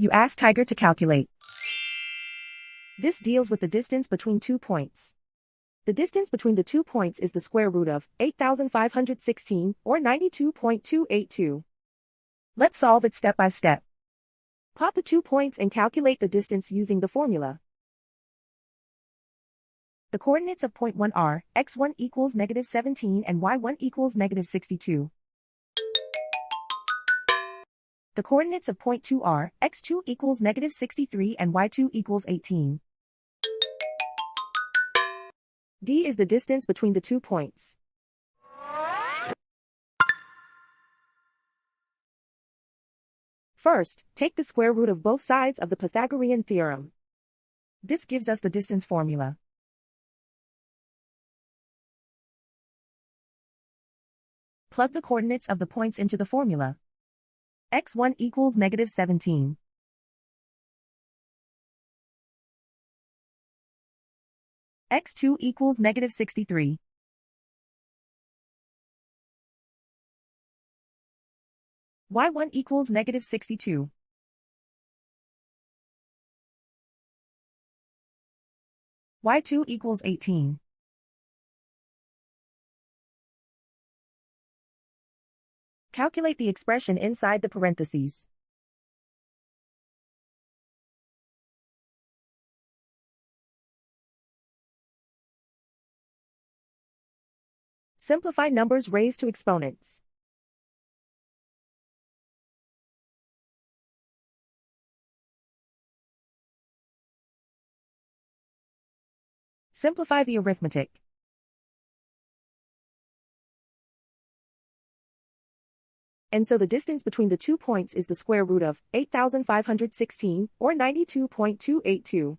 You ask Tiger to calculate. This deals with the distance between 2 points. The distance between the 2 points is the square root of 8,516, or 92.282. Let's solve it step by step. Plot the 2 points and calculate the distance using the formula. The coordinates of point 1 are x1 equals -17 and y1 equals -62. The coordinates of point 2 are x2 equals -63 and y2 equals 18. D is the distance between the 2 points. First, take the square root of both sides of the Pythagorean theorem. This gives us the distance formula. Plug the coordinates of the points into the formula. x1 equals -17. x2 equals -63. y1 equals -62. y2 equals 18. Calculate the expression inside the parentheses. Simplify numbers raised to exponents. Simplify the arithmetic. And so the distance between the 2 points is the square root of 8,516, or 92.282.